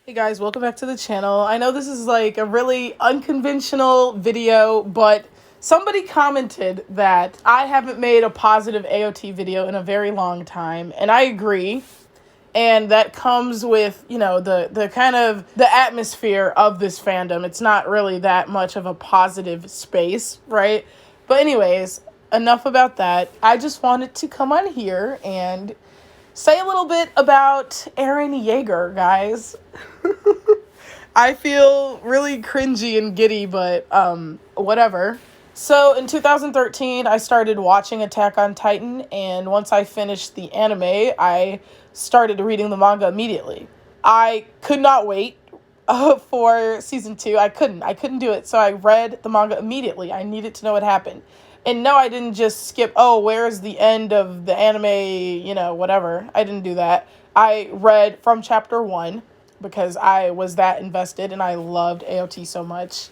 Hey guys, welcome back to the channel. I know this is like a really unconventional video, but somebody commented that I haven't made a positive AOT video in a very long time, and I agree. And that comes with, you know, the kind of the atmosphere of this fandom. It's not really that much of a positive space, right? But anyways, enough about that. I just wanted to come on here and say a little bit about Eren Jaeger, guys. I feel really cringy and giddy, but whatever. So in 2013, I started watching Attack on Titan, and once I finished the anime, I started reading the manga immediately. I could not wait for season 2. I couldn't do it, so I read the manga immediately. I needed to know what happened. And no, I didn't just skip, oh, where's the end of the anime, you know, whatever. I didn't do that. I read from chapter 1 because I was that invested and I loved AOT so much.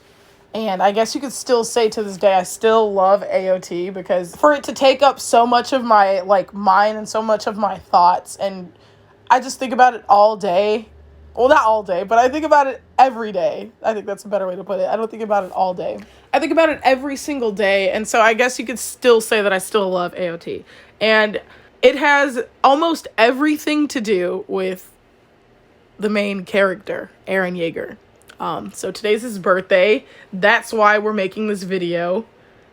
And I guess you could still say to this day, I still love AOT because for it to take up so much of my, mind and so much of my thoughts, and I just think about it all day. Well, not all day, but I think about it every day. I think that's a better way to put it. I don't think about it all day. I think about it every single day, and so I guess you could still say that I still love AOT. And it has almost everything to do with the main character, Eren Jaeger. So today's his birthday. That's why we're making this video.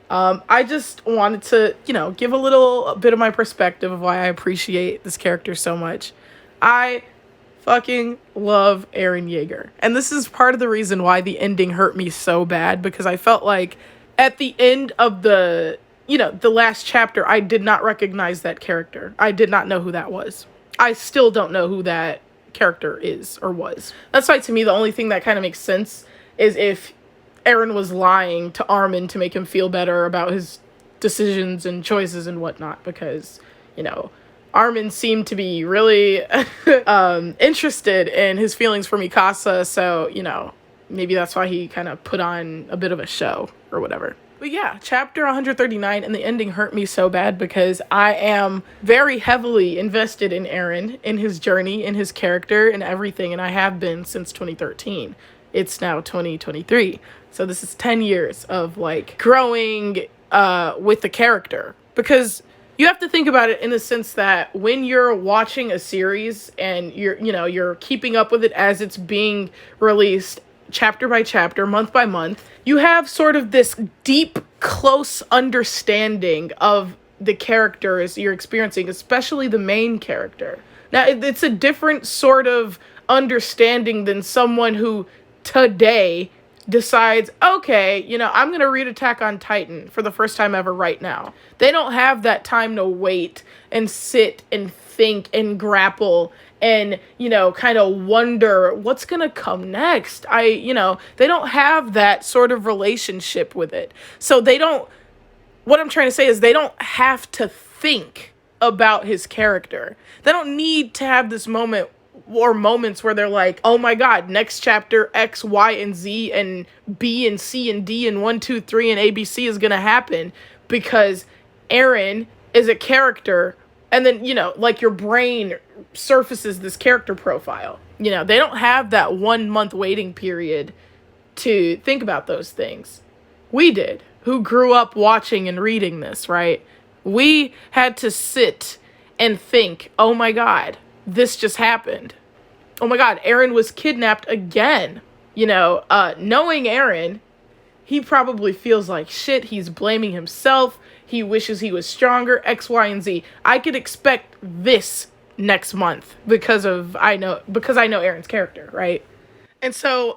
I just wanted to, give a little bit of my perspective of why I appreciate this character so much. I fucking love Eren Jaeger. And this is part of the reason why the ending hurt me so bad, because I felt like at the end of the last chapter, I did not recognize that character. I did not know who that was. I still don't know who that character is or was. That's why to me the only thing that kind of makes sense is if Eren was lying to Armin to make him feel better about his decisions and choices and whatnot, because Armin seemed to be really interested in his feelings for Mikasa, so maybe that's why he kind of put on a bit of a show or whatever. But yeah, chapter 139 and the ending hurt me so bad because I am very heavily invested in Eren, in his journey, in his character, and everything, and I have been since 2013. It's now 2023. So this is 10 years of growing with the character. Because you have to think about it in the sense that when you're watching a series and you're keeping up with it as it's being released chapter by chapter, month by month, you have sort of this deep, close understanding of the characters you're experiencing, especially the main character. Now, it's a different sort of understanding than someone who today decides, okay, I'm going to read Attack on Titan for the first time ever right now. They don't have that time to wait and sit and think and grapple and, kind of wonder what's going to come next. They don't have that sort of relationship with it. So what I'm trying to say is they don't have to think about his character. They don't need to have this moment or moments where they're like, oh my God, next chapter X, Y, and Z, and B, and C, and D, and 1, 2, 3, and ABC is going to happen because Eren is a character. And then, your brain surfaces this character profile. They don't have that 1 month waiting period to think about those things. We did, who grew up watching and reading this, right? We had to sit and think, oh my God, this just happened. Oh my God, Eren was kidnapped again. Knowing Eren, he probably feels like shit. He's blaming himself. He wishes he was stronger, X, Y, and Z. I could expect this next month because I know Eren's character, right? And so,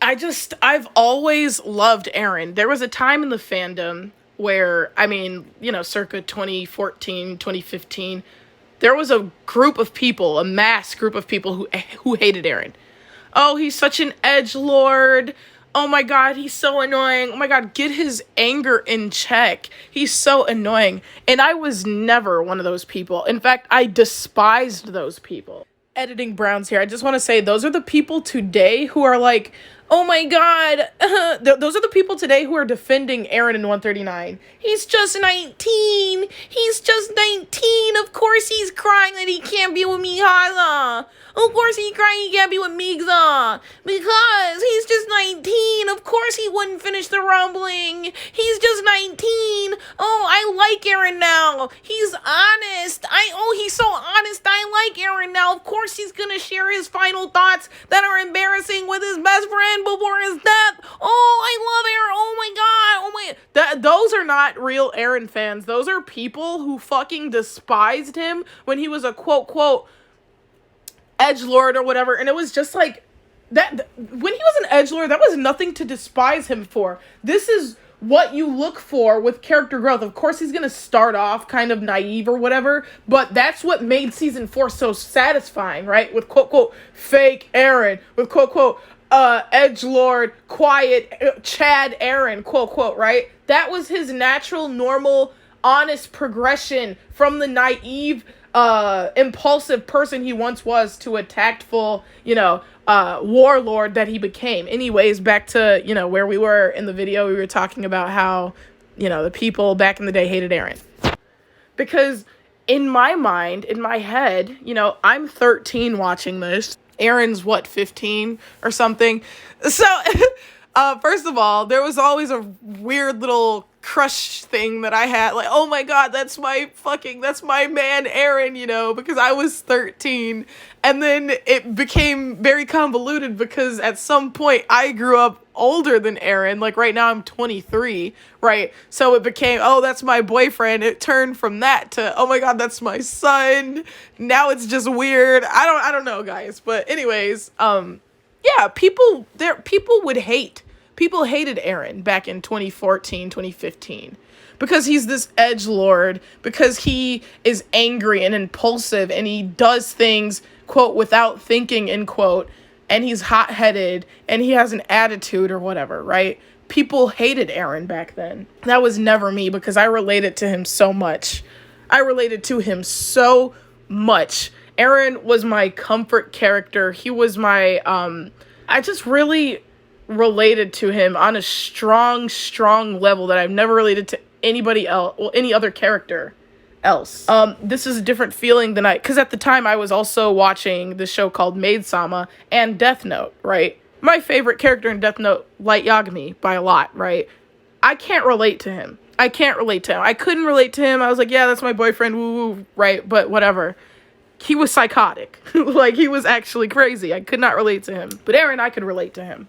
I've always loved Eren. There was a time in the fandom where, circa 2014, 2015, there was a group of people, a mass group of people who hated Eren. Oh, he's such an edgelord. Oh my God, he's so annoying. Oh my God, get his anger in check. He's so annoying. And I was never one of those people. In fact, I despised those people. Editing Browns here. I just want to say those are the people today who are like, Oh my god. Those are the people today who are defending Eren in 139. He's just 19. He's just 19. Of course he's crying that he can't be with Mikasa. Of course he's crying he can't be with Mikasa. Because he's just 19. Of course he wouldn't finish the rumbling. He's just 19. Oh, I like Eren now. He's honest. He's so honest. I like Eren now. Of course he's gonna share his final thoughts that are embarrassing with his best friend before his death. Oh, I love Eren. Oh my god. Oh my. Those are not real Eren fans. Those are people who fucking despised him when he was a quote edgelord or whatever. And it was just like that. When he was an edgelord, that was nothing to despise him for. This is what you look for with character growth. Of course, he's going to start off kind of naive or whatever, but that's what made season 4 so satisfying, right? With quote fake Eren, with quote edgelord, quiet Chad Eren, quote, right? That was his natural, normal, honest progression from the naive, impulsive person he once was to a tactful, warlord that he became. Anyways, back to, where we were in the video, we were talking about how, the people back in the day hated Eren. Because in my mind, in my head, I'm 13 watching this. Eren's 15 or something. So, first of all, there was always a weird little crush thing that I had, like, oh my god, that's my man Eren, because I was 13. And then it became very convoluted because at some point I grew up older than Eren. Like right now I'm 23, right? So it became, oh, that's my boyfriend. It turned from that to, oh my god, that's my son. Now it's just weird. I don't know, guys. But anyways, yeah, people hated Eren back in 2014, 2015. Because he's this edgelord, because he is angry and impulsive, and he does things, quote, without thinking, end quote, and he's hot-headed, and he has an attitude or whatever, right? People hated Eren back then. That was never me, because I related to him so much. Eren was my comfort character. He was my, I just really related to him on a strong level that I've never related to anybody else, well, any other character else. This is a different feeling than because at the time I was also watching this show called Maid-sama and Death Note, right? My favorite character in Death Note, Light Yagami, by a lot, right? I can't relate to him. I couldn't relate to him. I was like, yeah, that's my boyfriend, woo, right? But whatever. He was psychotic. Like, he was actually crazy. I could not relate to him. But Eren, I could relate to him.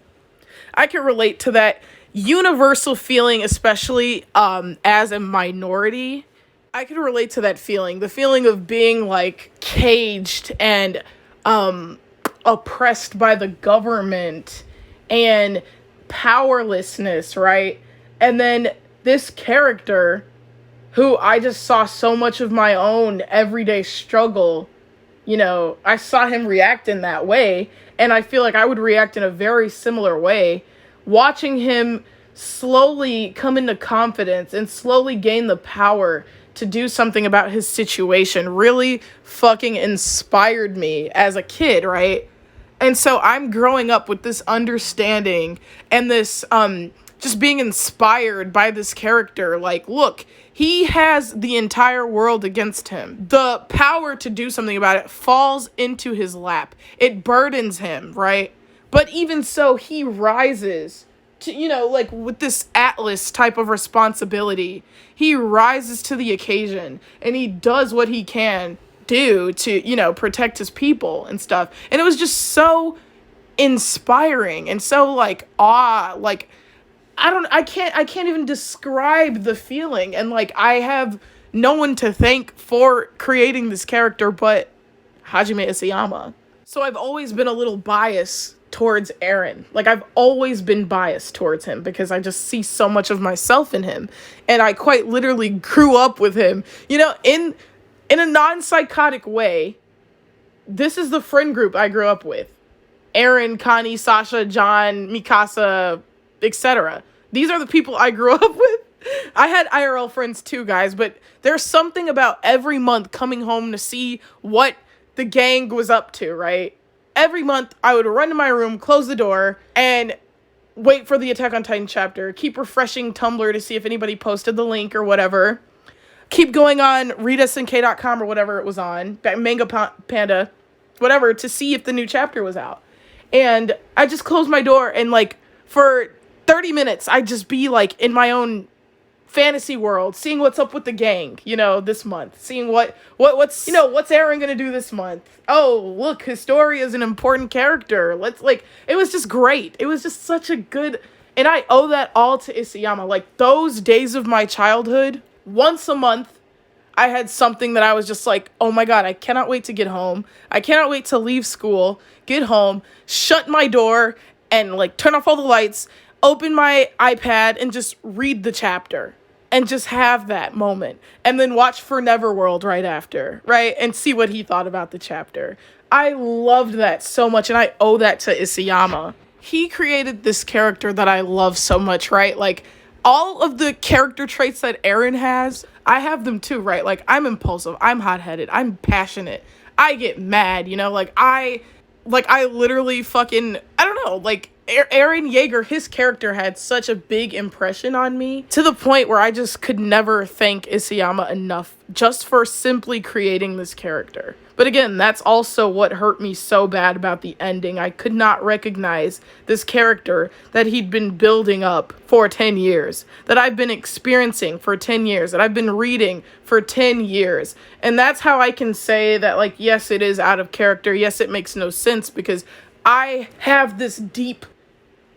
I can relate to that universal feeling, especially as a minority. I can relate to that feeling. The feeling of being, like, caged and oppressed by the government and powerlessness, right? And then this character, who I just saw so much of my own everyday struggle, I saw him react in that way, and I feel like I would react in a very similar way. Watching him slowly come into confidence and slowly gain the power to do something about his situation really fucking inspired me as a kid, right? And so I'm growing up with this understanding and this just being inspired by this character. Like, look, he has the entire world against him. The power to do something about it falls into his lap. It burdens him, right? But even so, he rises to, like with this Atlas type of responsibility. He rises to the occasion and he does what he can do to, protect his people and stuff. And it was just so inspiring and so like awe, like I can't even describe the feeling. And like I have no one to thank for creating this character but Hajime Isayama. So I've always been a little biased towards Eren. Like I've always been biased towards him because I just see so much of myself in him. And I quite literally grew up with him. In a non-psychotic way, this is the friend group I grew up with. Eren, Connie, Sasha, John, Mikasa, etc. These are the people I grew up with. I had IRL friends too, guys, but there's something about every month coming home to see what the gang was up to, right? Every month I would run to my room, close the door, and wait for the Attack on Titan chapter, keep refreshing Tumblr to see if anybody posted the link or whatever, keep going on readsnk.com or whatever it was on, Manga Panda, whatever, to see if the new chapter was out. And I just closed my door, and like for 30 minutes, I'd just be like in my own fantasy world, seeing what's up with the gang, you know, this month, seeing what's you know, what's Eren gonna do this month. Oh, look, Historia is an important character. Let's, like, it was just great. It was just such a good, and I owe that all to Isayama. Like, those days of my childhood, once a month, I had something that I was just like, oh my god, I cannot wait to get home. I cannot wait to leave school, get home, shut my door, and like turn off all the lights, open my iPad, and just read the chapter. And just have that moment. And then watch For Neverworld right after, right? And see what he thought about the chapter. I loved that so much, and I owe that to Isayama. He created this character that I love so much, right? Like, all of the character traits that Eren has, I have them too, right? Like, I'm impulsive, I'm hot-headed, I'm passionate, I get mad, you know? Like, I literally fucking, I don't know, like, Eren Jaeger, his character had such a big impression on me, to the point where I just could never thank Isayama enough just for simply creating this character. But again, that's also what hurt me so bad about the ending. I could not recognize this character that he'd been building up for 10 years, that I've been experiencing for 10 years, that I've been reading for 10 years. And that's how I can say that, like, yes, it is out of character. Yes, it makes no sense, because I have this deep,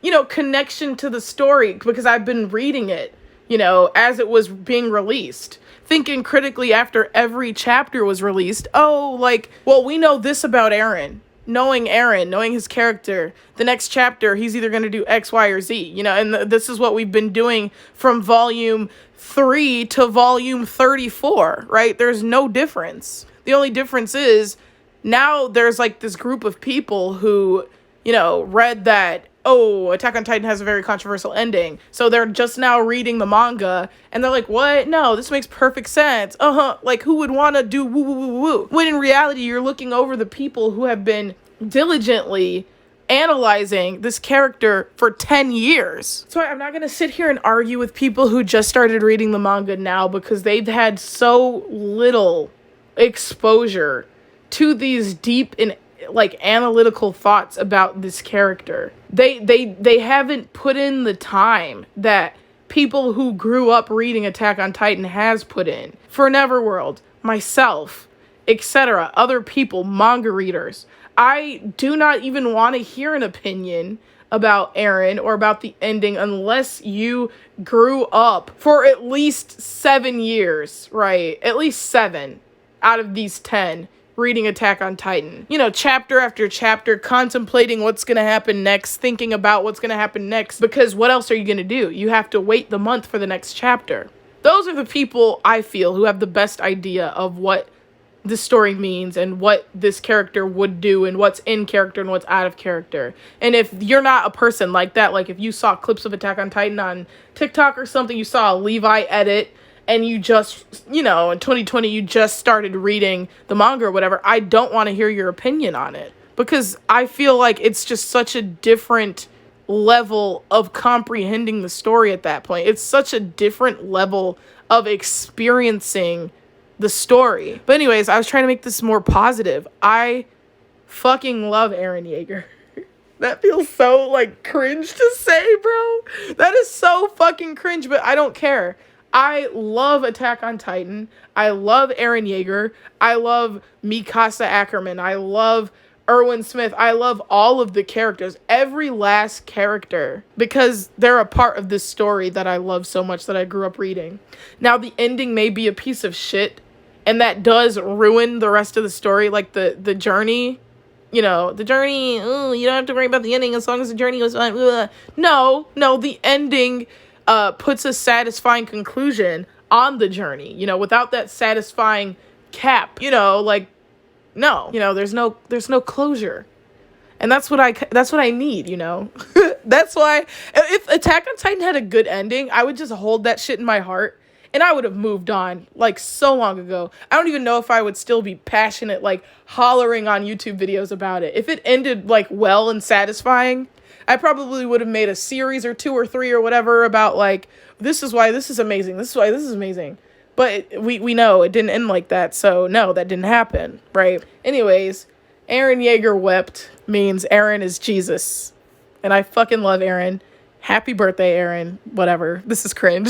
you know, connection to the story because I've been reading it, you know, as it was being released. Thinking critically after every chapter was released, oh, like, well, we know this about Eren. Knowing Eren, knowing his character, the next chapter, he's either going to do X, Y, or Z, you know, and this is what we've been doing from volume 3 to volume 34, right? There's no difference. The only difference is now there's like this group of people who, you know, read that, oh, Attack on Titan has a very controversial ending. So they're just now reading the manga, and they're like, what? No, this makes perfect sense. Like, who would want to do woo woo woo woo? When in reality, you're looking over the people who have been diligently analyzing this character for 10 years. So I'm not going to sit here and argue with people who just started reading the manga now, because they've had so little exposure to these deep and like analytical thoughts about this character. They haven't put in the time that people who grew up reading Attack on Titan has put in. For Neverworld, myself, etc., other people, manga readers, I do not even want to hear an opinion about Eren or about the ending unless you grew up for at least 7 years, right? At least 7 out of these 10 reading Attack on Titan. You know, chapter after chapter, contemplating what's going to happen next, thinking about what's going to happen next, because what else are you going to do? You have to wait the month for the next chapter. Those are the people, I feel, who have the best idea of what this story means and what this character would do and what's in character and what's out of character. And if you're not a person like that, like if you saw clips of Attack on Titan on TikTok or something, you saw a Levi edit, and you just, you know, in 2020, you just started reading the manga or whatever, I don't want to hear your opinion on it. Because I feel like it's just such a different level of comprehending the story at that point. It's such a different level of experiencing the story. But anyways, I was trying to make this more positive. I fucking love Eren Jaeger. That feels so, like, cringe to say, bro. That is so fucking cringe, but I don't care. I love Attack on Titan. I love Eren Jaeger. I love Mikasa Ackerman. I love Erwin Smith. I love all of the characters. Every last character. Because they're a part of this story that I love so much that I grew up reading. Now, the ending may be a piece of shit. And that does ruin the rest of the story. Like, the journey. You know, the journey. Oh, you don't have to worry about the ending as long as the journey goes on. No, the ending puts a satisfying conclusion on the journey, you know, without that satisfying cap, you know, like, no, you know, there's no closure. And that's what I need, you know. That's why if Attack on Titan had a good ending, I would just hold that shit in my heart and I would have moved on like so long ago. I don't even know if I would still be passionate, like hollering on YouTube videos about it. If it ended like well and satisfying, I probably would have made a series or 2 or 3 or whatever about like, this is why this is amazing. This is why this is amazing. But we know it didn't end like that. So no, that didn't happen. Right. Anyways, Eren Jaeger wept means Eren is Jesus. And I fucking love Eren. Happy birthday, Eren. Whatever. This is cringe.